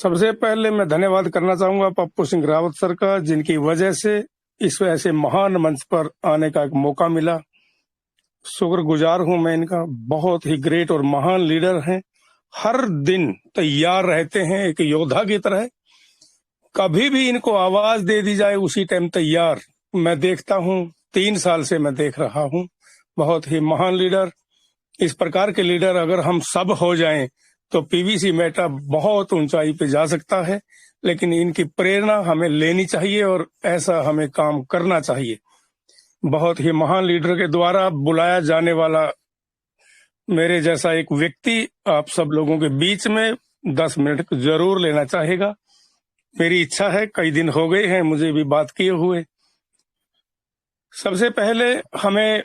सबसे पहले मैं धन्यवाद करना चाहूंगा पप्पू सिंह रावत सर का, जिनकी वजह से इस ऐसे महान मंच पर आने का एक मौका मिला। शुक्रगुजार हूं मैं इनका। बहुत ही ग्रेट और महान लीडर हैं। हर दिन तैयार रहते हैं एक योद्धा की तरह। कभी भी इनको आवाज दे दी जाए उसी टाइम तैयार। मैं देखता हूं, 3 साल से मैं देख रहा हूं। बहुत ही महान लीडर। इस प्रकार के लीडर अगर हम सब हो जाएं तो पीवीसी मेटा बहुत ऊंचाई पे जा सकता है, लेकिन इनकी प्रेरणा हमें लेनी चाहिए और ऐसा हमें काम करना चाहिए। बहुत ही महान लीडर के द्वारा बुलाया जाने वाला मेरे जैसा एक व्यक्ति आप सब लोगों के बीच में 10 मिनट जरूर लेना चाहेगा। मेरी इच्छा है, कई दिन हो गए हैं मुझे भी बात किए हुए। सबसे पहले हमें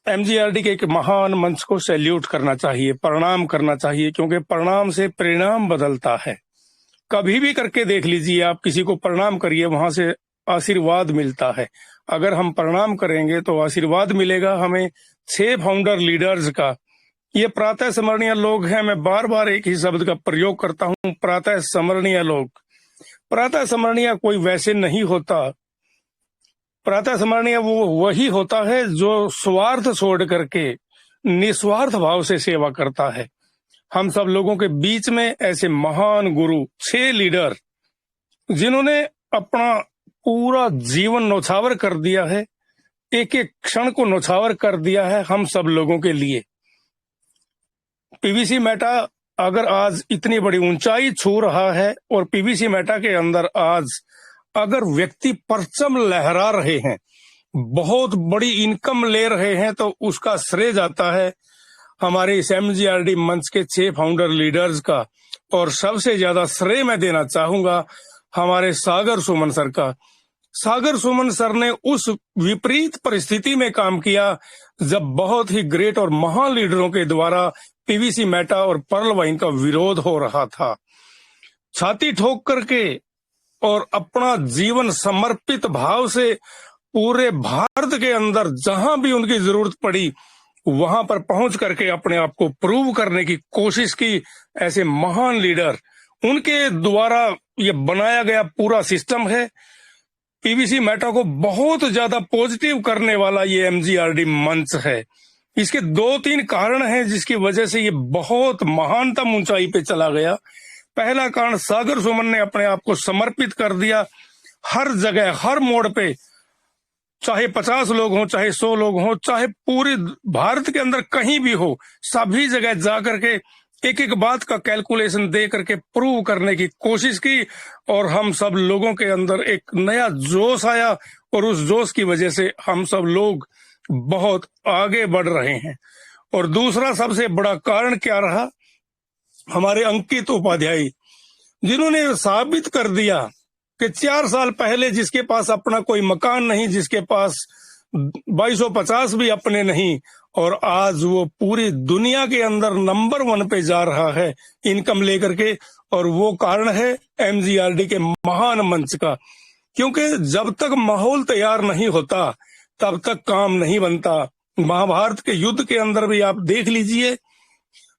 एमजीआरडी के एक महान मंच को सैल्यूट करना चाहिए, प्रणाम करना चाहिए, क्योंकि प्रणाम से परिणाम बदलता है। कभी भी करके देख लीजिए, आप किसी को प्रणाम करिए, वहां से आशीर्वाद मिलता है। अगर हम प्रणाम करेंगे तो आशीर्वाद मिलेगा हमें 6 फाउंडर लीडर्स का। ये प्रातः स्मरणीय लोग हैं। मैं बार बार एक ही शब्द का प्रयोग करता हूँ, प्रातः स्मरणीय लोग। प्रातः स्मरणीय कोई वैसे नहीं होता। प्रातः स्मरणीय वो वही होता है जो स्वार्थ छोड़ करके निस्वार्थ भाव से सेवा करता है। हम सब लोगों के बीच में ऐसे महान गुरु 6 लीडर, जिन्होंने अपना पूरा जीवन नौछावर कर दिया है, एक एक क्षण को नौछावर कर दिया है हम सब लोगों के लिए। पीवीसी मेटा अगर आज इतनी बड़ी ऊंचाई छू रहा है और पीवीसी मेटा के अंदर आज अगर व्यक्ति परचम लहरा रहे हैं, बहुत बड़ी इनकम ले रहे हैं, तो उसका श्रेय जाता है हमारे इस एमजीआरडी मंच के 6 फाउंडर लीडर्स का। और सबसे ज्यादा श्रेय मैं देना चाहूंगा हमारे सागर सुमन सर का। सागर सुमन सर ने उस विपरीत परिस्थिति में काम किया जब बहुत ही ग्रेट और महान लीडरों के द्वारा पीवीसी मेटा और पर्ल वाइन का विरोध हो रहा था। छाती ठोक करके और अपना जीवन समर्पित भाव से पूरे भारत के अंदर जहां भी उनकी जरूरत पड़ी वहां पर पहुंच करके अपने आप को प्रूव करने की कोशिश की। ऐसे महान लीडर, उनके द्वारा ये बनाया गया पूरा सिस्टम है। पीवीसी मेटा को बहुत ज्यादा पॉजिटिव करने वाला ये एमजीआरडी मंच है। इसके 2-3 कारण हैं जिसकी वजह से ये बहुत महानतम ऊंचाई पे चला गया। पहला कारण, सागर सुमन ने अपने आप को समर्पित कर दिया। हर जगह, हर मोड़ पे, चाहे 50 लोग हों, चाहे 100 लोग हों, चाहे पूरे भारत के अंदर कहीं भी हो, सभी जगह जा करके एक एक बात का कैलकुलेशन दे करके प्रूव करने की कोशिश की। और हम सब लोगों के अंदर एक नया जोश आया और उस जोश की वजह से हम सब लोग बहुत आगे बढ़ रहे हैं। और दूसरा सबसे बड़ा कारण क्या रहा, हमारे अंकित उपाध्याय, जिन्होंने साबित कर दिया कि 4 साल पहले जिसके पास अपना कोई मकान नहीं, जिसके पास 2250 भी अपने नहीं, और आज वो पूरी दुनिया के अंदर नंबर 1 पे जा रहा है इनकम लेकर के। और वो कारण है एमजीआरडी के महान मंच का। क्योंकि जब तक माहौल तैयार नहीं होता तब तक काम नहीं बनता। महाभारत के युद्ध के अंदर भी आप देख लीजिए,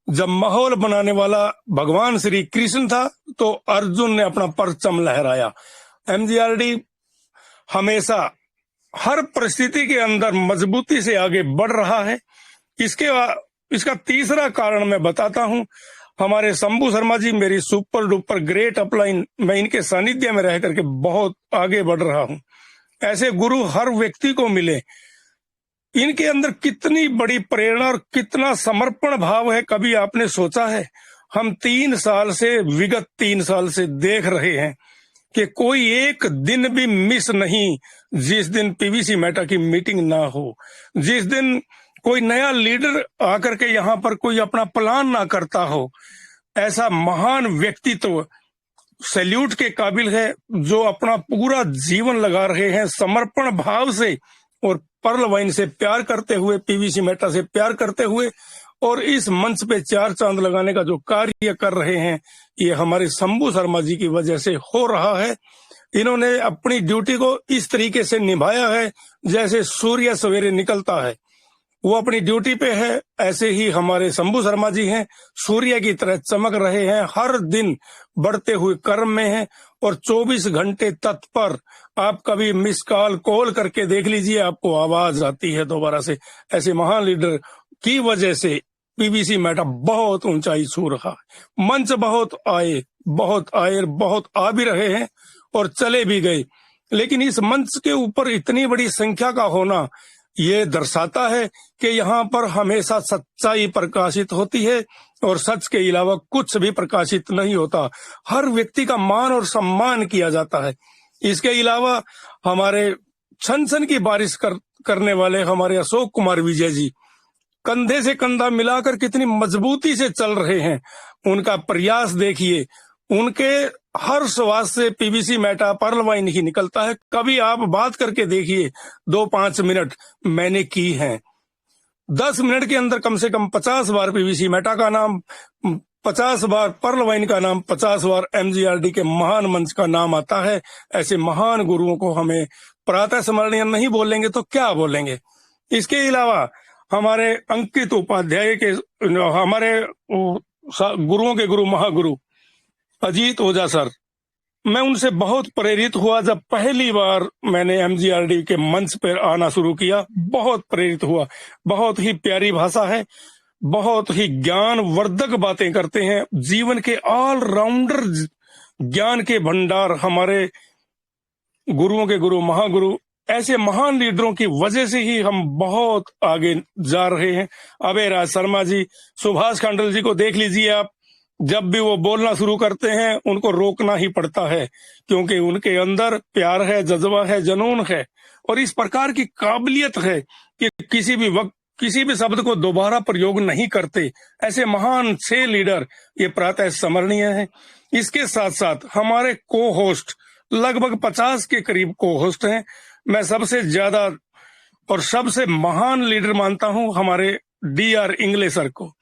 जब माहौल बनाने वाला भगवान श्री कृष्ण था तो अर्जुन ने अपना परचम लहराया। एमजीआरडी हमेशा हर परिस्थिति के अंदर मजबूती से आगे बढ़ रहा है। इसका तीसरा कारण मैं बताता हूं। हमारे शंभू शर्मा जी मेरी सुपर डुपर ग्रेट अपलाइन, मैं इनके सानिध्य में रह करके बहुत आगे बढ़ रहा हूं। ऐसे गुरु हर व्यक्ति को मिले। इनके अंदर कितनी बड़ी प्रेरणा और कितना समर्पण भाव है, कभी आपने सोचा है? हम विगत 3 साल से देख रहे हैं कि कोई एक दिन भी मिस नहीं जिस दिन पीवीसी मेटा की मीटिंग ना हो, जिस दिन कोई नया लीडर आकर के यहाँ पर कोई अपना प्लान ना करता हो। ऐसा महान व्यक्तित्व सैल्यूट के काबिल है, जो अपना पूरा जीवन लगा रहे हैं समर्पण भाव से और पर्ल वाइन से प्यार करते हुए, पीवीसी मेटा से प्यार करते हुए, और इस मंच पे 4 चांद लगाने का जो कार्य कर रहे हैं, ये हमारे शंभू शर्मा जी की वजह से हो रहा है। इन्होंने अपनी ड्यूटी को इस तरीके से निभाया है जैसे सूर्य सवेरे निकलता है। वो अपनी ड्यूटी पे है। ऐसे ही हमारे शंभू शर्मा जी हैं, सूर्य की तरह चमक रहे हैं, हर दिन बढ़ते हुए कर्म में हैं और 24 घंटे तत्पर। आप कभी मिस कॉल करके देख लीजिए, आपको आवाज आती है दोबारा से। ऐसे महान लीडर की वजह से पीवीसी मेटा बहुत ऊंचाई छू रहा है। मंच बहुत आए, बहुत आ भी रहे हैं और चले भी गए, लेकिन इस मंच के ऊपर इतनी बड़ी संख्या का होना ये दर्शाता है कि यहाँ पर हमेशा सच्चाई प्रकाशित होती है और सच के अलावा कुछ भी प्रकाशित नहीं होता। हर व्यक्ति का मान और सम्मान किया जाता है। इसके अलावा हमारे छन छन की बारिश करने वाले हमारे अशोक कुमार विजय जी कंधे से कंधा मिलाकर कितनी मजबूती से चल रहे हैं। उनका प्रयास देखिए, उनके हर श्वास से पीवीसी मेटा पर्ल वाइन ही निकलता है। कभी आप बात करके देखिए, 2-5 मिनट मैंने की है, 10 मिनट के अंदर कम से कम 50 बार पीवीसी मेटा का नाम, 50 बार पर्ल वाइन का नाम, 50 बार एमजीआरडी के महान मंच का नाम आता है। ऐसे महान गुरुओं को हमें प्रातः स्मरणीय नहीं बोलेंगे तो क्या बोलेंगे। इसके अलावा हमारे अंकित उपाध्याय के, हमारे गुरुओं के गुरु महागुरु अजीत ओझा सर, मैं उनसे बहुत प्रेरित हुआ। जब पहली बार मैंने एमजीआरडी के मंच पर आना शुरू किया, बहुत प्रेरित हुआ। बहुत ही प्यारी भाषा है, बहुत ही ज्ञानवर्धक बातें करते हैं, जीवन के ऑलराउंडर ज्ञान के भंडार हमारे गुरुओं के गुरु महागुरु। ऐसे महान लीडरों की वजह से ही हम बहुत आगे जा रहे हैं। अभय राज शर्मा जी, सुभाष खंडल जी को देख लीजिए आप, जब भी वो बोलना शुरू करते हैं उनको रोकना ही पड़ता है, क्योंकि उनके अंदर प्यार है, जज्बा है, जुनून है और इस प्रकार की काबिलियत है कि किसी भी वक्त किसी भी शब्द को दोबारा प्रयोग नहीं करते। ऐसे महान 6 लीडर ये प्रातः स्मरणीय है। इसके साथ साथ हमारे को होस्ट लगभग 50 के करीब को होस्ट हैं। मैं सबसे ज्यादा और सबसे महान लीडर मानता हूं हमारे डीआर इंग्ले सर को।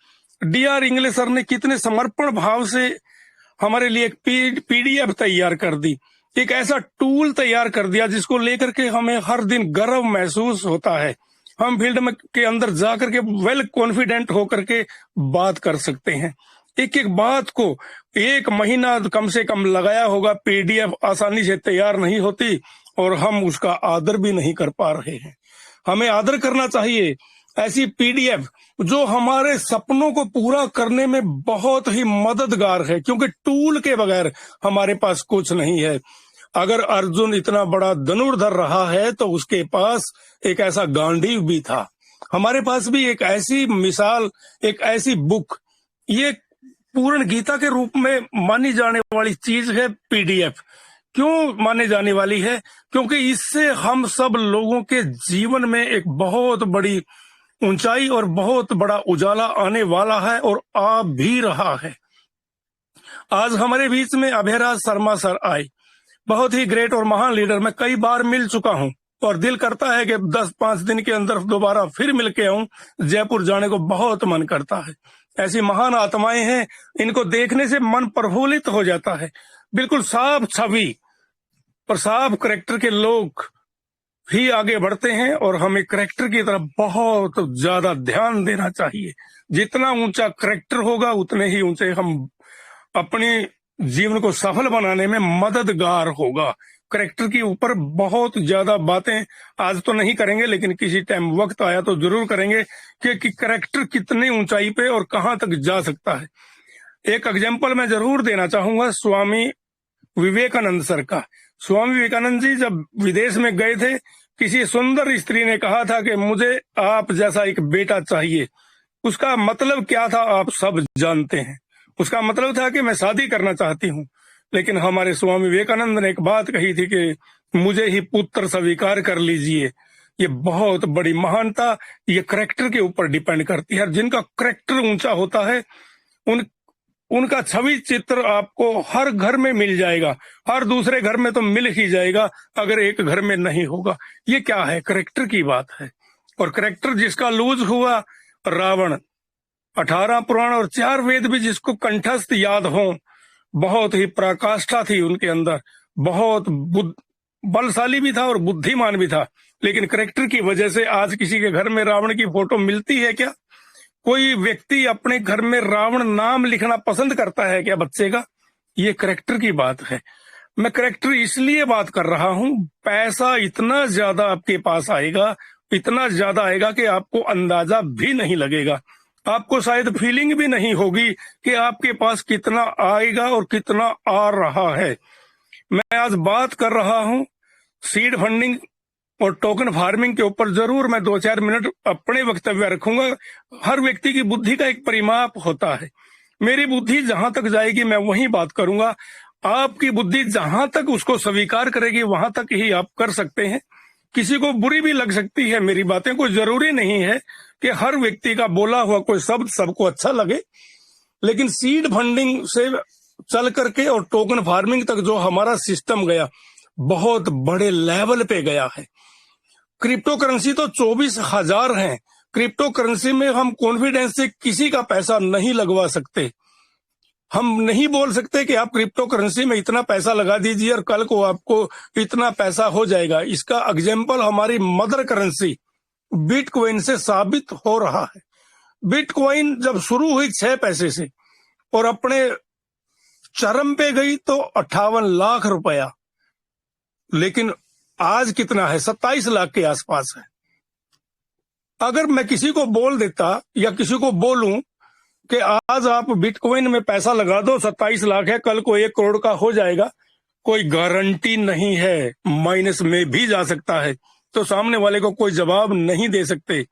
डीआर इंग्ले सर ने कितने समर्पण भाव से हमारे लिए एक पीडीएफ तैयार कर दी, एक ऐसा टूल तैयार कर दिया जिसको लेकर के हमें हर दिन गर्व महसूस होता है। हम फील्ड में के अंदर जाकर के वेल कॉन्फिडेंट होकर के बात कर सकते हैं। एक एक बात को 1 महीना कम से कम लगाया होगा, पीडीएफ आसानी से तैयार नहीं होती और हम उसका आदर भी नहीं कर पा रहे हैं। हमें आदर करना चाहिए ऐसी पीडीएफ जो हमारे सपनों को पूरा करने में बहुत ही मददगार है, क्योंकि टूल के बगैर हमारे पास कुछ नहीं है। अगर अर्जुन इतना बड़ा धनुर्धर रहा है तो उसके पास एक ऐसा गांडीव भी था। हमारे पास भी एक ऐसी मिसाल, एक ऐसी बुक, ये पूर्ण गीता के रूप में मानी जाने वाली चीज है पीडीएफ। क्यों माने जाने वाली है? क्योंकि इससे हम सब लोगों के जीवन में एक बहुत बड़ी ऊंचाई और बहुत बड़ा उजाला आने वाला है और आ भी रहा है। आज हमारे बीच में अभयराज शर्मा सर आए, बहुत ही ग्रेट और महान लीडर। मैं कई बार मिल चुका हूं और दिल करता है कि 10-5 दिन के अंदर दोबारा फिर मिल के आऊं। जयपुर जाने को बहुत मन करता है। ऐसी महान आत्माएं हैं, इनको देखने से मन प्रफुल्लित हो जाता है। बिल्कुल साफ छवि और साफ करैक्टर के लोग ही आगे बढ़ते हैं और हमें करैक्टर की तरफ बहुत ज्यादा ध्यान देना चाहिए। जितना ऊंचा करैक्टर होगा उतने ही ऊंचे हम अपने जीवन को सफल बनाने में मददगार होगा। करैक्टर के ऊपर बहुत ज्यादा बातें आज तो नहीं करेंगे, लेकिन किसी टाइम वक्त आया तो जरूर करेंगे कि करैक्टर कितनी ऊंचाई पे और कहां तक जा सकता है। एक एग्जाम्पल मैं जरूर देना चाहूंगा स्वामी विवेकानंद सर का। स्वामी विवेकानंद जी जब विदेश में गए थे, किसी सुंदर स्त्री ने कहा था कि मुझे आप जैसा एक बेटा चाहिए। उसका मतलब क्या था आप सब जानते हैं। उसका मतलब था कि मैं शादी करना चाहती हूँ। लेकिन हमारे स्वामी विवेकानंद ने एक बात कही थी कि मुझे ही पुत्र स्वीकार कर लीजिए। ये बहुत बड़ी महानता ये करैक्टर के ऊपर डिपेंड करती है। जिनका करैक्टर ऊंचा होता है उनका छवि चित्र आपको हर घर में मिल जाएगा, हर दूसरे घर में तो मिल ही जाएगा, अगर एक घर में नहीं होगा। ये क्या है? करैक्टर की बात है। और करैक्टर जिसका लूज हुआ, रावण, 18 पुराण और 4 वेद भी जिसको कंठस्थ याद हो, बहुत ही पराकाष्ठा थी उनके अंदर, बहुत बलशाली भी था और बुद्धिमान भी था, लेकिन करेक्टर की वजह से आज किसी के घर में रावण की फोटो मिलती है क्या? कोई व्यक्ति अपने घर में रावण नाम लिखना पसंद करता है क्या बच्चे का? ये करेक्टर की बात है। मैं करेक्टर इसलिए बात कर रहा हूं, पैसा इतना ज्यादा आपके पास आएगा, इतना ज्यादा आएगा कि आपको अंदाजा भी नहीं लगेगा। आपको शायद फीलिंग भी नहीं होगी कि आपके पास कितना आएगा और कितना आ रहा है। मैं आज बात कर रहा हूं सीड फंडिंग और टोकन फार्मिंग के ऊपर। जरूर मैं 2-4 मिनट अपने वक्तव्य रखूंगा। हर व्यक्ति की बुद्धि का एक परिमाप होता है। मेरी बुद्धि जहां तक जाएगी मैं वहीं बात करूंगा। आपकी बुद्धि जहां तक उसको स्वीकार करेगी वहां तक ही आप कर सकते हैं। किसी को बुरी भी लग सकती है मेरी बातें, कोई जरूरी नहीं है कि हर व्यक्ति का बोला हुआ कोई शब्द सबको अच्छा लगे। लेकिन सीड फंडिंग से चल करके और टोकन फार्मिंग तक जो हमारा सिस्टम गया, बहुत बड़े लेवल पे गया है। क्रिप्टो करेंसी तो 24,000 है। क्रिप्टो करेंसी में हम कॉन्फिडेंस से किसी का पैसा नहीं लगवा सकते। हम नहीं बोल सकते कि आप क्रिप्टो करेंसी में इतना पैसा लगा दीजिए और कल को आपको इतना पैसा हो जाएगा। इसका एग्जाम्पल हमारी मदर करेंसी बिटकॉइन से साबित हो रहा है। बिटकॉइन जब शुरू हुई 6 पैसे से और अपने चरम पे गई तो 58 लाख रुपया, लेकिन आज कितना है? 27 लाख के आसपास है। अगर मैं किसी को बोल देता या किसी को बोलूं कि आज आप बिटकॉइन में पैसा लगा दो, 27 लाख है, कल को 1 करोड़ का हो जाएगा, कोई गारंटी नहीं है, माइनस में भी जा सकता है। तो सामने वाले को कोई जवाब नहीं दे सकते।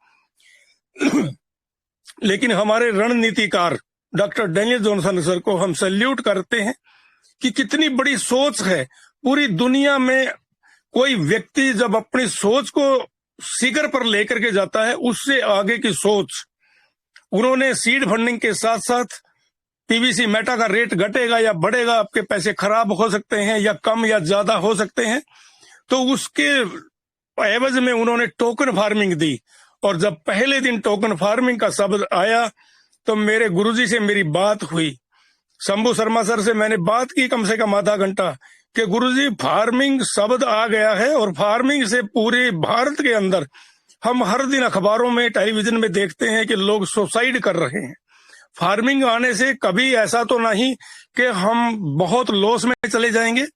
लेकिन हमारे रणनीतिकार डॉक्टर डैनियल जॉनसन सर को हम सैल्यूट करते हैं कि कितनी बड़ी सोच है। पूरी दुनिया में कोई व्यक्ति जब अपनी सोच को शिखर पर लेकर के जाता है, उससे आगे की सोच उन्होंने सीड फंडिंग के साथ साथ पीवीसी मेटा का रेट घटेगा या बढ़ेगा, आपके पैसे खराब हो सकते हैं या कम या ज्यादा हो सकते हैं, तो उसके एवज में उन्होंने टोकन फार्मिंग दी। और जब पहले दिन टोकन फार्मिंग का शब्द आया तो मेरे गुरुजी से मेरी बात हुई, शंभू शर्मा सर से मैंने बात की कम से कम आधा घंटा कि गुरुजी फार्मिंग शब्द आ गया है और फार्मिंग से पूरे भारत के अंदर हम हर दिन अखबारों में टेलीविजन में देखते हैं कि लोग सुसाइड कर रहे हैं। फार्मिंग आने से कभी ऐसा तो नहीं कि हम बहुत लॉस में चले जाएंगे।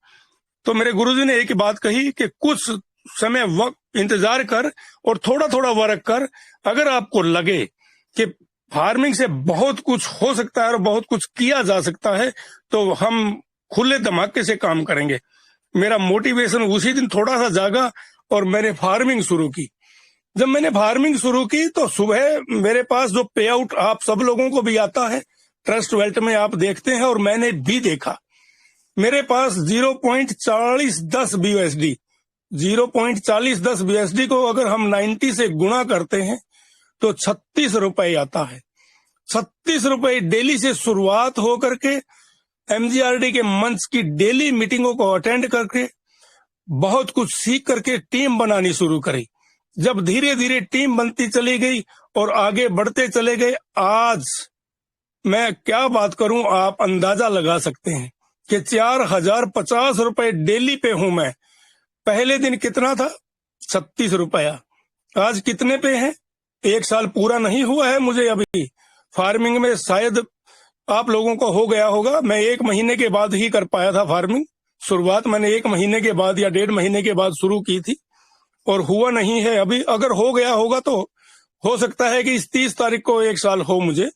तो मेरे गुरुजी ने एक बात कही कि कुछ समय वक्त इंतजार कर और थोड़ा थोड़ा वर्क कर। अगर आपको लगे कि फार्मिंग से बहुत कुछ हो सकता है और बहुत कुछ किया जा सकता है तो हम खुले धमाके से काम करेंगे। मेरा मोटिवेशन उसी दिन थोड़ा सा जागा और मैंने फार्मिंग शुरू की। जब मैंने फार्मिंग शुरू की तो सुबह मेरे पास जो पे आउट आप सब लोगों को भी आता है, ट्रस्ट वेल्थ में आप देखते हैं और मैंने भी देखा, मेरे पास 0.4010 BUSD 0.4010 BUSD को अगर हम 90 से गुणा करते हैं तो 36 रुपए आता है। 36 रुपए डेली से शुरुआत हो करके MGRD के मंच की डेली मीटिंगों को अटेंड करके बहुत कुछ सीख करके टीम बनानी शुरू करी। जब धीरे धीरे टीम बनती चली गई और आगे बढ़ते चले गए, आज मैं क्या बात करूं, आप अंदाजा लगा सकते हैं कि 4050 रुपए डेली पे हूं मैं। पहले दिन कितना था? 36 रुपया। आज कितने पे हैं? 1 साल पूरा नहीं हुआ है मुझे अभी फार्मिंग में। शायद आप लोगों को हो गया होगा, मैं 1 महीने के बाद ही कर पाया था फार्मिंग। शुरुआत मैंने 1 महीने के बाद या 1.5 महीने के बाद शुरू की थी और हुआ नहीं है अभी। अगर हो गया होगा तो हो सकता है कि इस 30 तारीख को 1 साल हो मुझे।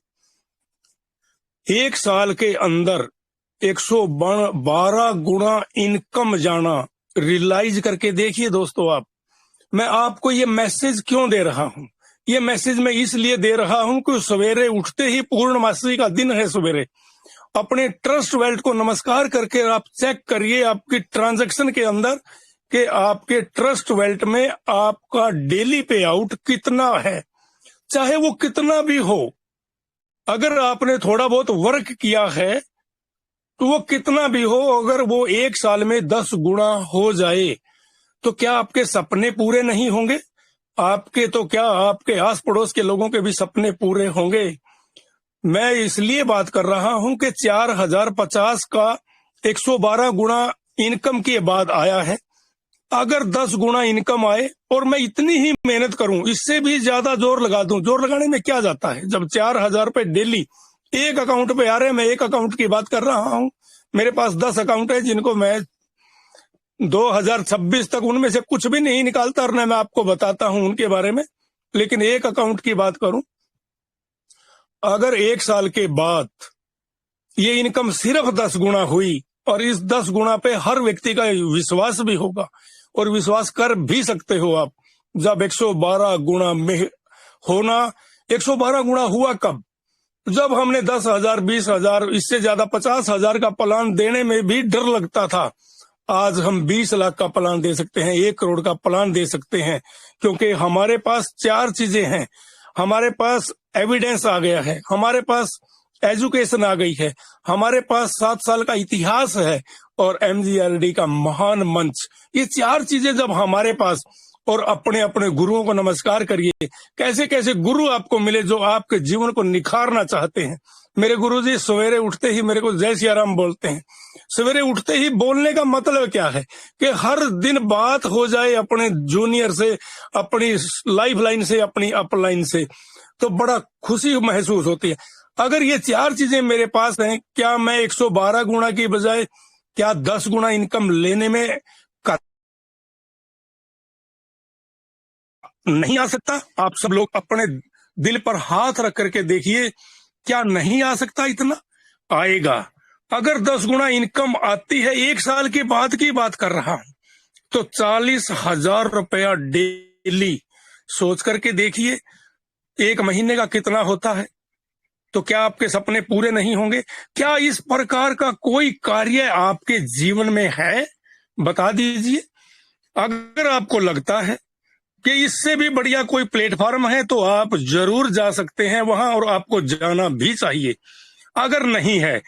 1 साल के अंदर 112 गुना इनकम जाना, रियलाइज करके देखिए दोस्तों आप। मैं आपको ये मैसेज क्यों दे रहा हूं? ये मैसेज मैं इसलिए दे रहा हूं कि सवेरे उठते ही पूर्णमासी का दिन है, सवेरे अपने ट्रस्ट वेल्थ को नमस्कार करके आप चेक करिए आपकी ट्रांजैक्शन के अंदर कि आपके ट्रस्ट वेल्थ में आपका डेली पे आउट कितना है, चाहे वो कितना भी हो। अगर आपने थोड़ा बहुत वर्क किया है तो वो कितना भी हो, अगर वो 1 साल में 10 गुना हो जाए तो क्या आपके सपने पूरे नहीं होंगे? आपके तो क्या, आपके आस पड़ोस के लोगों के भी सपने पूरे होंगे। मैं इसलिए बात कर रहा हूं कि 4050 का 112 गुना इनकम के बाद आया है। अगर 10 गुना इनकम आए और मैं इतनी ही मेहनत करूं, इससे भी ज्यादा जोर लगा दूं, जोर लगाने में क्या जाता है? जब 4,000 रुपए डेली एक अकाउंट पे आ रहे हैं, मैं एक अकाउंट की बात कर रहा हूं, मेरे पास 10 अकाउंट है जिनको मैं 2026 तक उनमें से कुछ भी नहीं निकालता, और मैं आपको बताता हूं उनके बारे में। लेकिन एक अकाउंट की बात करूं, अगर 1 साल के बाद ये इनकम सिर्फ 10 गुना हुई, और इस 10 गुना पे हर व्यक्ति का विश्वास भी होगा, और विश्वास कर भी सकते हो आप, जब 112 गुना में होना। 112 गुना हुआ कब? जब हमने 10,000, 20,000, इससे ज्यादा 50,000 का प्लान देने में भी डर लगता था। आज हम 20 लाख का प्लान दे सकते हैं, 1 करोड़ का प्लान दे सकते हैं, क्योंकि हमारे पास 4 चीजें हैं। हमारे पास एविडेंस आ गया है, हमारे पास एजुकेशन आ गई है, हमारे पास 7 साल का इतिहास है, और MGRD का महान मंच। ये 4 चीजें जब हमारे पास, और अपने अपने गुरुओं को नमस्कार करिए, कैसे कैसे गुरु आपको मिले जो आपके जीवन को निखारना चाहते हैं। मेरे गुरुजी सवेरे उठते ही मेरे को जय सिया राम बोलते हैं। सवेरे उठते ही बोलने का मतलब क्या है कि हर दिन बात हो जाए अपने जूनियर से, अपनी लाइफ लाइन से, अपनी अपलाइन से, तो बड़ा खुशी महसूस होती है। अगर ये 4 चीजें मेरे पास हैं, क्या मैं 112 गुना की बजाय क्या 10 गुना इनकम लेने में नहीं आ सकता? आप सब लोग अपने दिल पर हाथ रख करके देखिए, क्या नहीं आ सकता? इतना आएगा। अगर 10 गुना इनकम आती है, 1 साल के बाद की बात कर रहा हूं, तो 40,000 रुपया डेली सोच करके देखिए, 1 महीने का कितना होता है? तो क्या आपके सपने पूरे नहीं होंगे? क्या इस प्रकार का कोई कार्य आपके जीवन में है? बता दीजिए। अगर आपको लगता है कि इससे भी बढ़िया कोई प्लेटफॉर्म है, तो आप जरूर जा सकते हैं वहां, और आपको जाना भी चाहिए। अगर नहीं है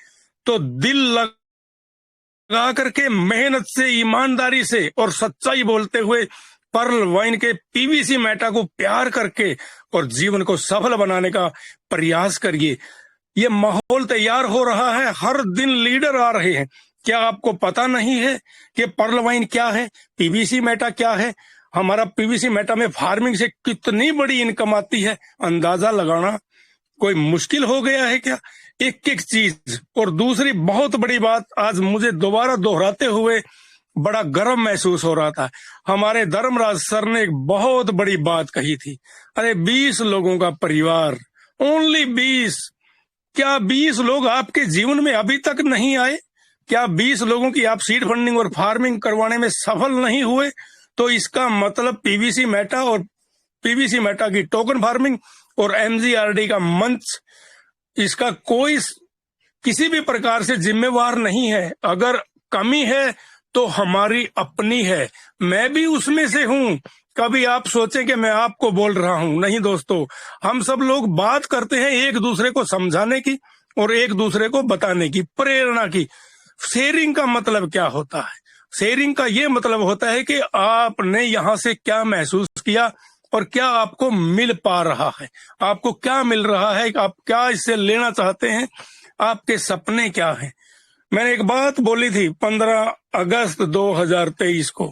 तो दिल लगा करके, मेहनत से, ईमानदारी से और सच्चाई बोलते हुए पर्ल वाइन के PVC मेटा को प्यार करके और जीवन को सफल बनाने का प्रयास करिए। ये माहौल तैयार हो रहा है, हर दिन लीडर आ रहे हैं। क्या आपको पता नहीं है कि पर्ल वाइन क्या है, PVC मेटा क्या है? हमारा PVC मेटा में फार्मिंग से कितनी बड़ी इनकम आती है, अंदाजा लगाना कोई मुश्किल हो गया है क्या? एक एक चीज। और दूसरी बहुत बड़ी बात, आज मुझे दोबारा दोहराते हुए बड़ा गर्व महसूस हो रहा था। हमारे धर्मराज सर ने एक बहुत बड़ी बात कही थी। अरे 20 लोगों का परिवार, ओनली 20। क्या 20 लोग आपके जीवन में अभी तक नहीं आए? क्या 20 लोगों की आप सीड फंडिंग और फार्मिंग करवाने में सफल नहीं हुए? तो इसका मतलब PVC मेटा और PVC मेटा की टोकन फार्मिंग और MGRD का मंच, इसका कोई किसी भी प्रकार से जिम्मेवार नहीं है। अगर कमी है तो हमारी अपनी है, मैं भी उसमें से हूं। कभी आप सोचें कि मैं आपको बोल रहा हूं, नहीं दोस्तों। हम सब लोग बात करते हैं एक दूसरे को समझाने की और एक दूसरे को बताने की, प्रेरणा की। शेयरिंग का मतलब क्या होता है? शेयरिंग का ये मतलब होता है कि आपने यहाँ से क्या महसूस किया और क्या आपको मिल पा रहा है, आपको क्या मिल रहा है, आप क्या इससे लेना चाहते हैं, आपके सपने क्या हैं। मैंने एक बात बोली थी 15 अगस्त 2023 को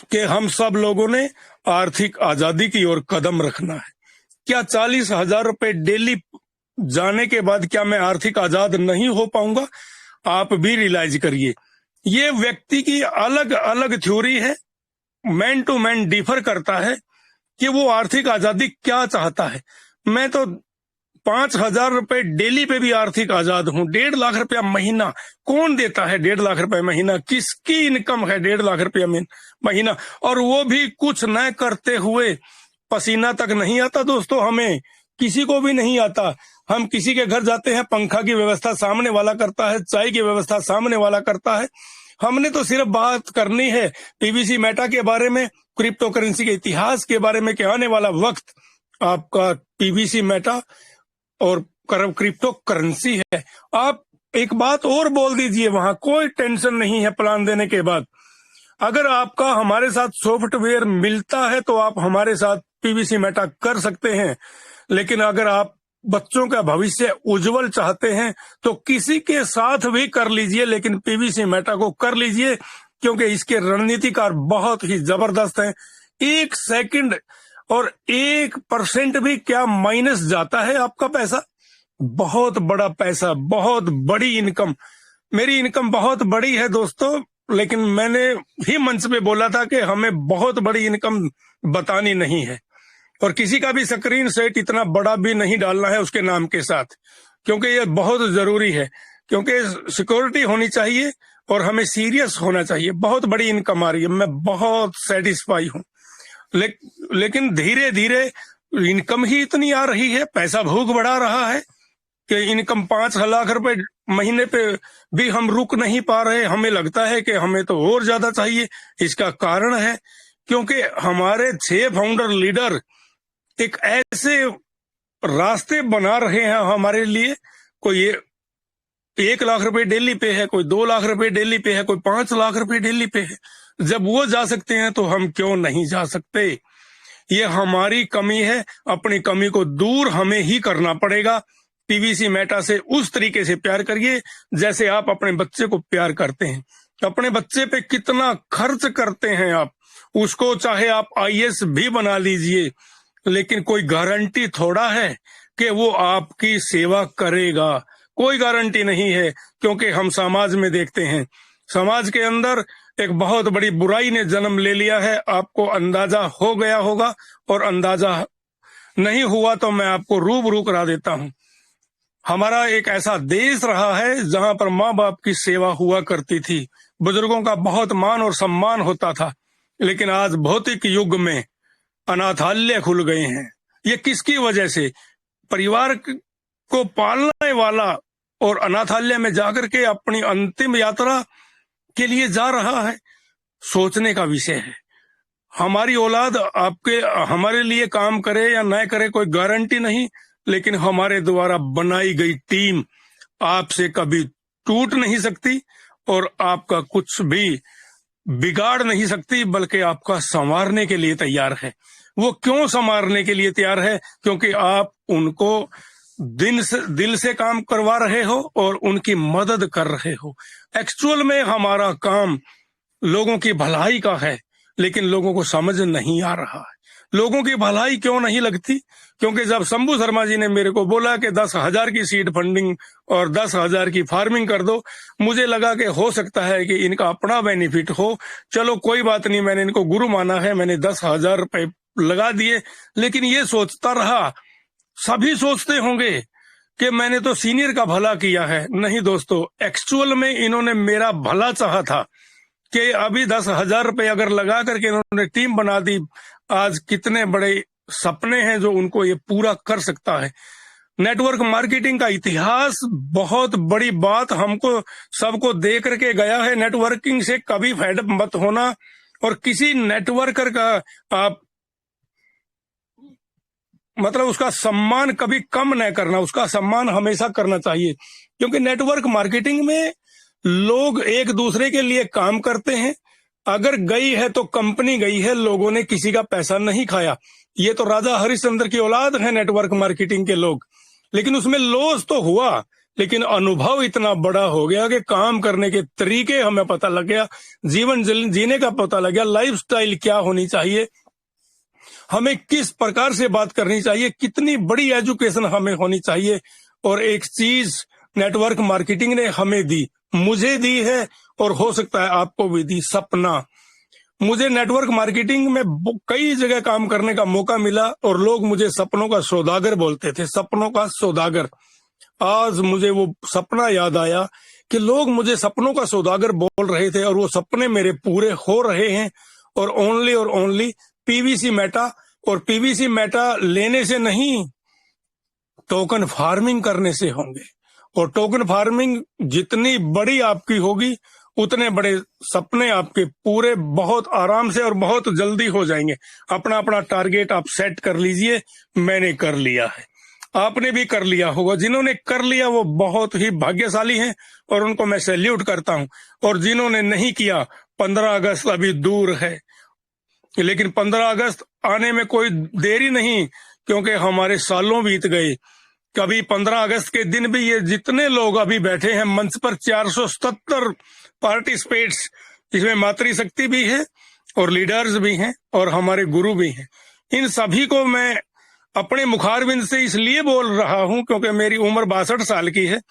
कि हम सब लोगों ने आर्थिक आजादी की ओर कदम रखना है। क्या 40,000 रुपए डेली जाने के बाद क्या मैं आर्थिक आजाद नहीं हो पाऊंगा? आप भी रियलाइज करिए, ये व्यक्ति की अलग अलग थ्योरी है, मैन टू मैन डिफर करता है कि वो आर्थिक आजादी क्या चाहता है। मैं तो 5,000 रुपए डेली पे भी आर्थिक आजाद हूँ। 1.5 लाख रुपया महीना कौन देता है? 1.5 लाख रुपए महीना किसकी इनकम है? 1.5 लाख रुपया महीना, और वो भी कुछ न करते हुए। पसीना तक नहीं आता दोस्तों, हमें किसी को भी नहीं आता। हम किसी के घर जाते हैं, पंखा की व्यवस्था सामने वाला करता है, चाय की व्यवस्था सामने वाला करता है। हमने तो सिर्फ बात करनी है PVC मेटा के बारे में, क्रिप्टो करेंसी के इतिहास के बारे में, कि आने वाला वक्त आपका PVC मेटा और क्रिप्टो करेंसी है। आप एक बात और बोल दीजिए, वहां कोई टेंशन नहीं है प्लान देने के बाद। अगर आपका हमारे साथ सॉफ्टवेयर मिलता है तो आप हमारे साथ PVC मेटा कर सकते हैं। लेकिन अगर आप बच्चों का भविष्य उज्जवल चाहते हैं तो किसी के साथ भी कर लीजिए, लेकिन PVC मेटा को कर लीजिए। क्योंकि इसके रणनीतिकार बहुत ही जबरदस्त हैं। 1 सेकंड और 1% भी क्या माइनस जाता है आपका पैसा, बहुत बड़ा पैसा, बहुत बड़ी इनकम। मेरी इनकम बहुत बड़ी है दोस्तों, लेकिन मैंने ही मंच पे बोला था कि हमें बहुत बड़ी इनकम बतानी नहीं है, और किसी का भी स्क्रीन सेट इतना बड़ा भी नहीं डालना है उसके नाम के साथ, क्योंकि ये बहुत जरूरी है, क्योंकि सिक्योरिटी होनी चाहिए और हमें सीरियस होना चाहिए। बहुत बड़ी इनकम आ रही है, मैं बहुत सेटिस्फाई हूँ, लेकिन धीरे धीरे इनकम ही इतनी आ रही है, पैसा भूख बढ़ा रहा है कि इनकम 5 लाख रुपए महीने पे भी हम रुक नहीं पा रहे। हमें लगता है कि हमें तो और ज्यादा चाहिए। इसका कारण है क्योंकि हमारे 6 फाउंडर लीडर एक ऐसे रास्ते बना रहे हैं हमारे लिए। कोई 1 लाख रुपए डेली पे है, कोई 2 लाख रुपए डेली पे है, कोई 5 लाख रुपए डेली पे है। जब वो जा सकते हैं तो हम क्यों नहीं जा सकते? ये हमारी कमी है, अपनी कमी को दूर हमें ही करना पड़ेगा। पीवीसी मेटा से उस तरीके से प्यार करिए जैसे आप अपने बच्चे को प्यार करते हैं। अपने बच्चे पे कितना खर्च करते हैं आप, उसको चाहे आप आईएएस भी बना लीजिए, लेकिन कोई गारंटी थोड़ा है कि वो आपकी सेवा करेगा। कोई गारंटी नहीं है, क्योंकि हम समाज में देखते हैं, समाज के अंदर एक बहुत बड़ी बुराई ने जन्म ले लिया है। आपको अंदाजा हो गया होगा, और अंदाजा नहीं हुआ तो मैं आपको रूबरू करा देता हूं। हमारा एक ऐसा देश रहा है जहां पर माँ बाप की सेवा हुआ करती थी, बुजुर्गों का बहुत मान और सम्मान होता था, लेकिन आज भौतिक युग में अनाथालय खुल गए हैं। ये किसकी वजह से? परिवार को पालने वाला और अनाथालय में जाकर के अपनी अंतिम यात्रा के लिए जा रहा है। सोचने का विषय है। हमारी औलाद आपके हमारे लिए काम करे या न करे कोई गारंटी नहीं, लेकिन हमारे द्वारा बनाई गई टीम आपसे कभी टूट नहीं सकती और आपका कुछ भी बिगाड़ नहीं सकती, बल्कि आपका संवारने के लिए तैयार है। वो क्यों संवारने के लिए तैयार है? क्योंकि आप उनको दिल से काम करवा रहे हो और उनकी मदद कर रहे हो। एक्चुअल में हमारा काम लोगों की भलाई का है, लेकिन लोगों को समझ नहीं आ रहा है। लोगों की भलाई क्यों नहीं लगती? क्योंकि जब शंभू शर्मा जी ने मेरे को बोला कि 10,000 की सीड फंडिंग और 10,000 की फार्मिंग कर दो, मुझे लगा कि हो सकता है कि इनका अपना बेनिफिट हो। चलो कोई बात नहीं, मैंने इनको गुरु माना है, मैंने 10,000 रुपए लगा दिए। लेकिन ये सोचता रहा, सभी सोचते होंगे कि मैंने तो सीनियर का भला किया है। नहीं दोस्तों, एक्चुअल में इन्होंने मेरा भला चाहा था कि अभी 10,000 रुपए अगर लगा करके इन्होंने टीम बना दी, आज कितने बड़े सपने हैं जो उनको ये पूरा कर सकता है। नेटवर्क मार्केटिंग का इतिहास बहुत बड़ी बात हमको सबको दे करके गया है। नेटवर्किंग से कभी फेडअप मत होना, और किसी नेटवर्कर का आप मतलब उसका सम्मान कभी कम न करना, उसका सम्मान हमेशा करना चाहिए। क्योंकि नेटवर्क मार्केटिंग में लोग एक दूसरे के लिए काम करते हैं। अगर गई है तो कंपनी गई है, लोगों ने किसी का पैसा नहीं खाया। ये तो राजा हरिश्चंद्र की औलाद है नेटवर्क मार्केटिंग के लोग। लेकिन उसमें लॉस तो हुआ, लेकिन अनुभव इतना बड़ा हो गया कि काम करने के तरीके हमें पता लग गया, जीवन जीने का पता लग गया, लाइफस्टाइल क्या होनी चाहिए, हमें किस प्रकार से बात करनी चाहिए, कितनी बड़ी एजुकेशन हमें होनी चाहिए। और एक चीज नेटवर्क मार्केटिंग ने हमें दी, मुझे दी है, और हो सकता है आपको भी दी, सपना। मुझे नेटवर्क मार्केटिंग में कई जगह काम करने का मौका मिला और लोग मुझे सपनों का सौदागर बोलते थे, सपनों का सौदागर। आज मुझे वो सपना याद आया कि लोग मुझे सपनों का सौदागर बोल रहे थे, और वो सपने मेरे पूरे हो रहे हैं। और ओनली पीवीसी मेटा, और पीवीसी मेटा लेने से नहीं, टोकन फार्मिंग करने से होंगे। और टोकन फार्मिंग जितनी बड़ी आपकी होगी, उतने बड़े सपने आपके पूरे बहुत आराम से और बहुत जल्दी हो जाएंगे। अपना अपना टारगेट आप सेट कर लीजिए। मैंने कर लिया है, आपने भी कर लिया होगा। जिन्होंने कर लिया वो बहुत ही भाग्यशाली हैं और उनको मैं सैल्यूट करता हूं। और जिन्होंने नहीं किया, 15 अगस्त अभी दूर है, लेकिन 15 अगस्त आने में कोई देरी नहीं, क्योंकि हमारे सालों बीत गए। कभी 15 अगस्त के दिन भी ये जितने लोग अभी बैठे हैं मंच पर, 477 पार्टिसिपेट्स, इसमें मातृशक्ति भी है और लीडर्स भी हैं और हमारे गुरु भी हैं। इन सभी को मैं अपने मुखारबिंद से इसलिए बोल रहा हूं क्योंकि मेरी उम्र 62 साल की है।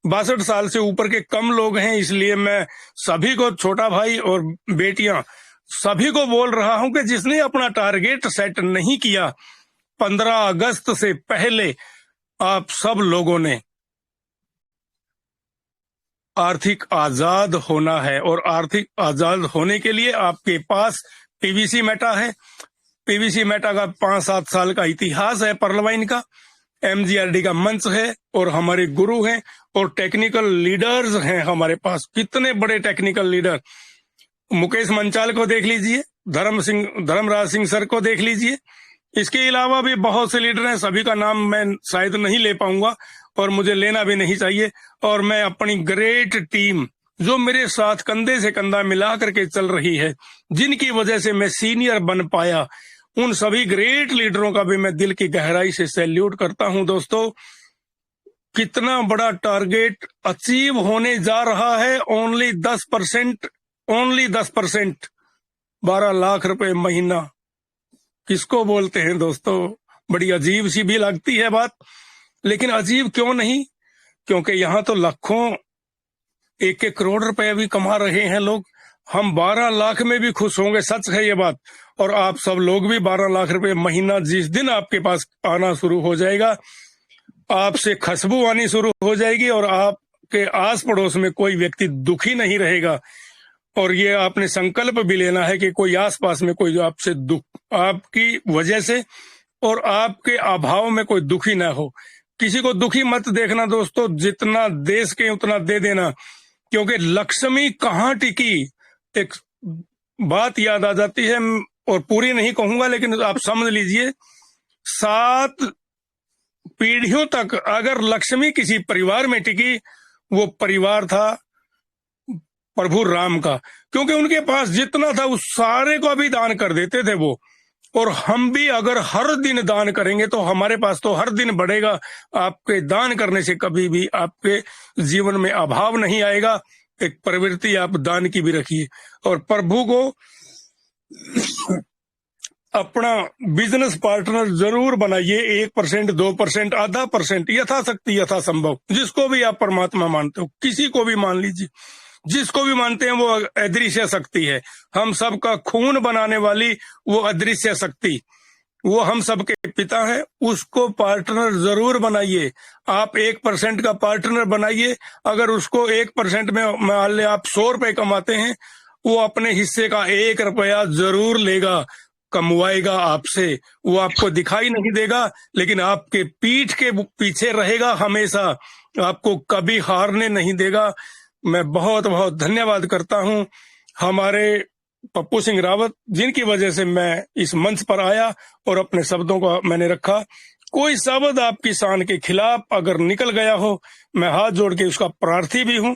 62 साल से ऊपर के कम लोग हैं, इसलिए मैं सभी को, छोटा भाई और बेटियां, सभी को बोल रहा हूं कि जिसने अपना टारगेट सेट नहीं किया 15 अगस्त से पहले, आप सब लोगों ने आर्थिक आजाद होना है। और आर्थिक आजाद होने के लिए आपके पास पीवीसी मेटा है। पीवीसी मेटा का 5-7 साल का इतिहास है, पर्लवाइन का, एमजीआरडी का मंच है और हमारे गुरु हैं और टेक्निकल लीडर्स हैं हमारे पास। कितने बड़े टेक्निकल लीडर, मुकेश मंचाल को देख लीजिए, धर्मराज सिंह सर को देख लीजिए। इसके अलावा भी बहुत से लीडर हैं, सभी का नाम मैं शायद नहीं ले पाऊंगा और मुझे लेना भी नहीं चाहिए। और मैं अपनी ग्रेट टीम जो मेरे साथ कंधे से कंधा मिला करके चल रही है, जिनकी वजह से मैं सीनियर बन पाया, उन सभी ग्रेट लीडरों का भी मैं दिल की गहराई से सैल्यूट करता हूं। दोस्तों, कितना बड़ा टारगेट अचीव होने जा रहा है। ओनली 10%, 12 लाख रुपए महीना किसको बोलते हैं दोस्तों? बड़ी अजीब सी भी लगती है बात, लेकिन अजीब क्यों नहीं, क्योंकि यहाँ तो लाखों, 1-1 करोड़ रुपए भी कमा रहे हैं लोग। हम 12 लाख में भी खुश होंगे, सच है ये बात। और आप सब लोग भी 12 लाख रुपए महीना जिस दिन आपके पास आना शुरू हो जाएगा, आपसे खुशबू आनी शुरू हो जाएगी और आपके आस पड़ोस में कोई व्यक्ति दुखी नहीं रहेगा। और ये आपने संकल्प भी लेना है कि कोई आसपास में कोई आपसे दुख, आपकी वजह से और आपके अभाव में कोई दुखी ना हो। किसी को दुखी मत देखना दोस्तों, जितना दे सके उतना दे देना, क्योंकि लक्ष्मी कहाँ टिकी, एक बात याद आ जाती है और पूरी नहीं कहूंगा लेकिन आप समझ लीजिए। 7 पीढ़ियों तक अगर लक्ष्मी किसी परिवार में टिकी, वो परिवार था प्रभु राम का, क्योंकि उनके पास जितना था उस सारे को भी दान कर देते थे वो। और हम भी अगर हर दिन दान करेंगे तो हमारे पास तो हर दिन बढ़ेगा। आपके दान करने से कभी भी आपके जीवन में अभाव नहीं आएगा। एक प्रवृत्ति आप दान की भी रखिए और प्रभु को अपना बिजनेस पार्टनर जरूर बनाइए। 1%, 2%, आधा % यथाशक्ति यथासंभव, जिसको भी आप परमात्मा मानते हो, किसी को भी मान लीजिए, जिसको भी मानते हैं वो अदृश्य शक्ति है। हम सबका खून बनाने वाली वो अदृश्य शक्ति, वो हम सबके पिता है, उसको पार्टनर जरूर बनाइए। आप 1% का पार्टनर बनाइए। अगर उसको 1% में मान ले आप 100 रुपए कमाते हैं, वो अपने हिस्से का 1 रुपया जरूर लेगा, कमवाएगा आपसे। वो आपको दिखाई नहीं देगा लेकिन आपके पीठ के पीछे रहेगा हमेशा, आपको कभी हारने नहीं देगा। मैं बहुत बहुत धन्यवाद करता हूं हमारे पप्पू सिंह रावत, जिनकी वजह से मैं इस मंच पर आया और अपने शब्दों को मैंने रखा। कोई शब्द आपकी शान के खिलाफ अगर निकल गया हो, मैं हाथ जोड़ के उसका प्रार्थी भी हूं।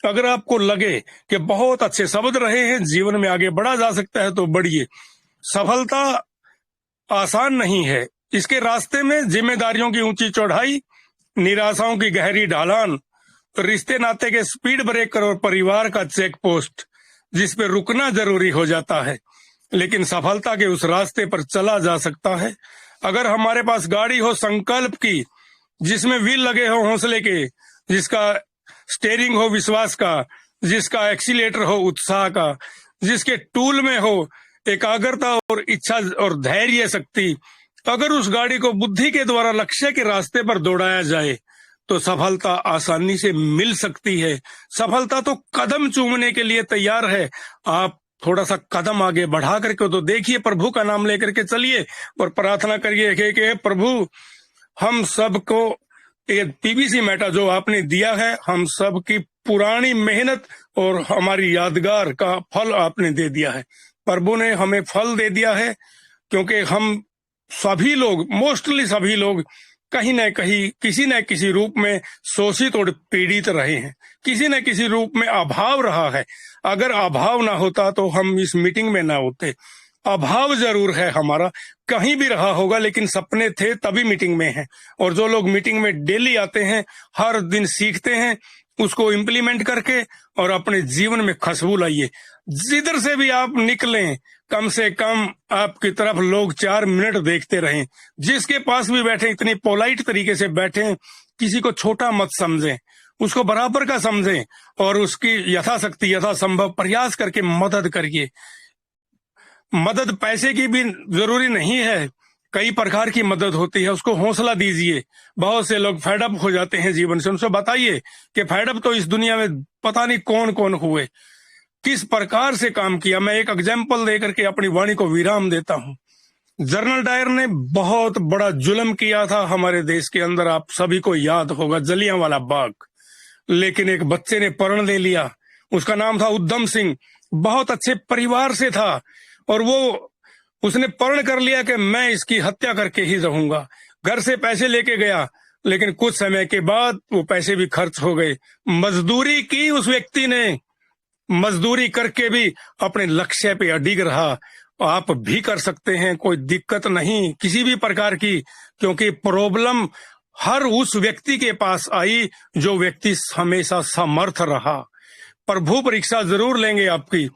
अगर आपको लगे कि बहुत अच्छे शब्द रहे हैं, जीवन में आगे बढ़ा जा सकता है, तो बढ़िए। सफलता आसान नहीं है, इसके रास्ते में जिम्मेदारियों की ऊंची चौड़ाई, निराशाओं की गहरी ढालान, रिश्ते नाते के स्पीड ब्रेकर और परिवार का चेक पोस्ट, जिस पे रुकना जरूरी हो जाता है। लेकिन सफलता के उस रास्ते पर चला जा सकता है अगर हमारे पास गाड़ी हो संकल्प की, जिसमें व्हील लगे हो हौसले के, जिसका स्टेयरिंग हो विश्वास का, जिसका एक्सीलेटर हो उत्साह का, जिसके टूल में हो एकाग्रता और इच्छा और धैर्य शक्ति। अगर उस गाड़ी को बुद्धि के द्वारा लक्ष्य के रास्ते पर दौड़ाया जाए तो सफलता आसानी से मिल सकती है। सफलता तो कदम चूमने के लिए तैयार है। आप थोड़ा सा कदम आगे बढ़ा करके तो देखिए, प्रभु का नाम लेकर के चलिए और प्रार्थना करिए कि प्रभु हम सबको ये पीवीसी मेटा जो आपने दिया है, हम सब की पुरानी मेहनत और हमारी यादगार का फल आपने दे दिया है। प्रभु ने हमें फल दे दिया है, क्योंकि हम सभी लोग, मोस्टली सभी लोग कहीं न कहीं किसी न किसी रूप में शोषित और पीड़ित रहे हैं, किसी न किसी रूप में अभाव रहा है। अगर अभाव ना होता तो हम इस मीटिंग में ना होते। अभाव जरूर है हमारा, कहीं भी रहा होगा, लेकिन सपने थे तभी मीटिंग में हैं। और जो लोग मीटिंग में डेली आते हैं, हर दिन सीखते हैं, उसको इम्प्लीमेंट करके और अपने जीवन में खुशबू लाइए। जिधर से भी आप निकलें, कम से कम आपकी तरफ लोग 4 मिनट देखते रहें। जिसके पास भी बैठे इतनी पोलाइट तरीके से बैठें, किसी को छोटा मत समझें, उसको बराबर का समझें और उसकी यथाशक्ति यथासंभव प्रयास करके मदद करिए। मदद पैसे की भी जरूरी नहीं है, कई प्रकार की मदद होती है, उसको हौसला दीजिए। बहुत से लोग फेडअप हो जाते हैं जीवन से, उनसे बताइए कि फेडअप तो इस दुनिया में पता नहीं कौन कौन हुए, किस प्रकार से काम किया। मैं एक एग्जाम्पल देकर के अपनी वाणी को विराम देता हूँ। जनरल डायर ने बहुत बड़ा जुल्म किया था हमारे देश के अंदर, आप सभी को याद होगा, जलियांवाला बाग। लेकिन एक बच्चे ने प्रण ले लिया, उसका नाम था उधम सिंह, बहुत अच्छे परिवार से था और वो उसने प्रण कर लिया कि मैं इसकी हत्या करके ही रहूंगा। घर से पैसे लेके गया, लेकिन कुछ समय के बाद वो पैसे भी खर्च हो गए। मजदूरी की उस व्यक्ति ने, मजदूरी करके भी अपने लक्ष्य पे अडिग रहा। आप भी कर सकते हैं, कोई दिक्कत नहीं किसी भी प्रकार की, क्योंकि प्रॉब्लम हर उस व्यक्ति के पास आई जो व्यक्ति हमेशा समर्थ रहा। प्रभु परीक्षा जरूर लेंगे आपकी।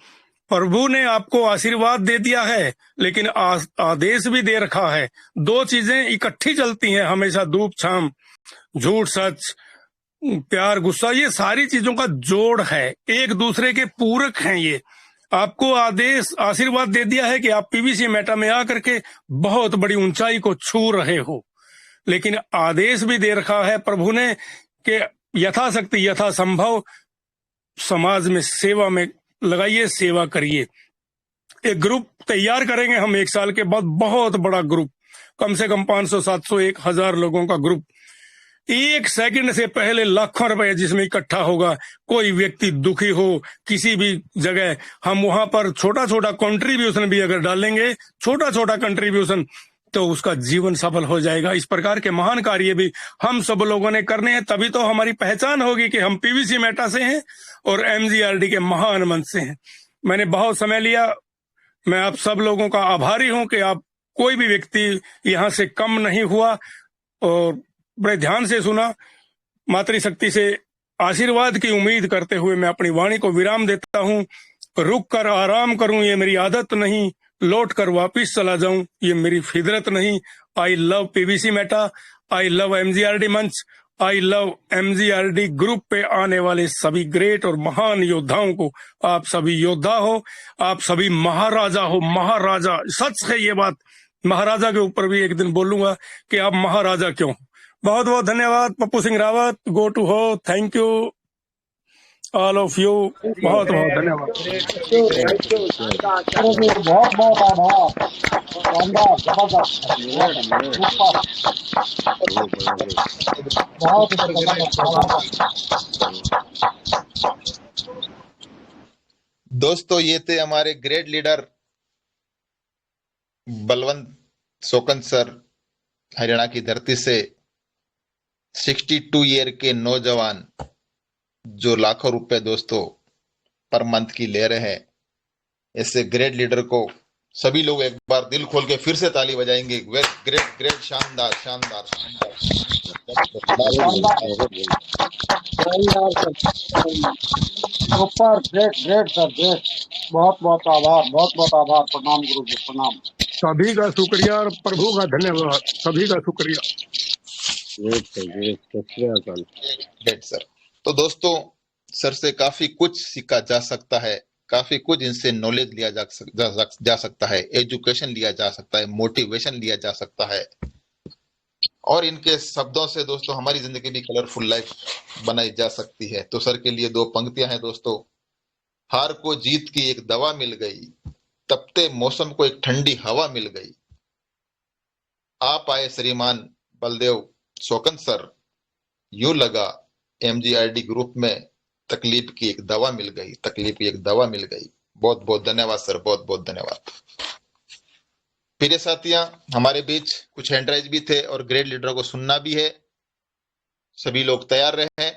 प्रभु ने आपको आशीर्वाद दे दिया है, लेकिन आदेश भी दे रखा है। दो चीजें इकट्ठी चलती हैं हमेशा, धूप छाम, झूठ सच, प्यार गुस्सा, ये सारी चीजों का जोड़ है, एक दूसरे के पूरक हैं। ये आपको आशीर्वाद दे दिया है कि आप पीवीसी मेटा में आकर के बहुत बड़ी ऊंचाई को छू रहे हो, लेकिन आदेश भी दे रखा है प्रभु ने कि यथाशक्ति यथासंभव समाज में सेवा में लगाइए, सेवा करिए। एक ग्रुप तैयार करेंगे हम 1 साल के बाद, बहुत बड़ा ग्रुप, कम से कम 500 700 1000 लोगों का ग्रुप। 1 सेकंड से पहले लाखों रुपए जिसमें इकट्ठा होगा। कोई व्यक्ति दुखी हो किसी भी जगह, हम वहां पर छोटा छोटा कंट्रीब्यूशन भी अगर डालेंगे, छोटा छोटा कंट्रीब्यूशन, तो उसका जीवन सफल हो जाएगा। इस प्रकार के महान कार्य भी हम सब लोगों ने करने हैं, तभी तो हमारी पहचान होगी कि हम पीवीसी मेटा से हैं और एमजीआरडी के महान मंच से हैं। मैंने बहुत समय लिया, मैं आप सब लोगों का आभारी हूं कि आप कोई भी व्यक्ति यहाँ से कम नहीं हुआ और बड़े ध्यान से सुना। मातृशक्ति से आशीर्वाद की उम्मीद करते हुए मैं अपनी वाणी को विराम देता हूँ। रुक कर आराम करूं ये मेरी आदत नहीं, लौट कर वापिस चला जाऊं ये मेरी फितरत नहीं। I love PVC Meta, I love MGRD मंच, आई लव एमजीआरडी ग्रुप पे आने वाले सभी ग्रेट और महान योद्धाओं को। आप सभी योद्धा हो, आप सभी महाराजा हो, महाराजा। सच है ये बात, महाराजा के ऊपर भी एक दिन बोलूंगा कि आप महाराजा क्यों। बहुत बहुत धन्यवाद पप्पू सिंह रावत, गो टू हो, thank you all of you, बहुत बहुत धन्यवाद। बहुत बहुत आभार, शानदार, जबरदस्त, दोस्तों ये थे हमारे great leader Balwant Sokan sir, Haryana की धरती से 62 ईयर के नौजवान जो लाखों रुपए दोस्तों पर मंथ की ले रहे हैं। ऐसे ग्रेट लीडर को सभी लोग एक बार दिल खोल के फिर से ताली बजाएंगे। ग्रेट ग्रेट, शानदार शानदार शानदार, super, great great sir, great. बहुत बहुत आभार, बहुत बहुत आभार, प्रणाम गुरु जी, प्रणाम। सभी का शुक्रिया और प्रभु का धन्यवाद, सभी का शुक्रिया। Great sir. तो दोस्तों सर से काफी कुछ सीखा जा सकता है, काफी कुछ इनसे नॉलेज लिया जा सकता है, एजुकेशन लिया जा सकता है, मोटिवेशन लिया जा सकता है, और इनके शब्दों से दोस्तों हमारी जिंदगी भी कलरफुल लाइफ बनाई जा सकती है। तो सर के लिए 2 पंक्तियां हैं दोस्तों। हार को जीत की एक दवा मिल गई, तपते मौसम को एक ठंडी हवा मिल गई। आप आए श्रीमान बलदेव सोकन सर, यूं लगा एमजीआरडी ग्रुप में तकलीफ की एक दवा मिल गई, तकलीफ की एक दवा मिल गई। बहुत बहुत धन्यवाद सर, बहुत बहुत धन्यवाद। प्रिय साथियां, हमारे बीच कुछ हैंडराइज भी थे और ग्रेट लीडरों को सुनना भी है। सभी लोग तैयार रहे।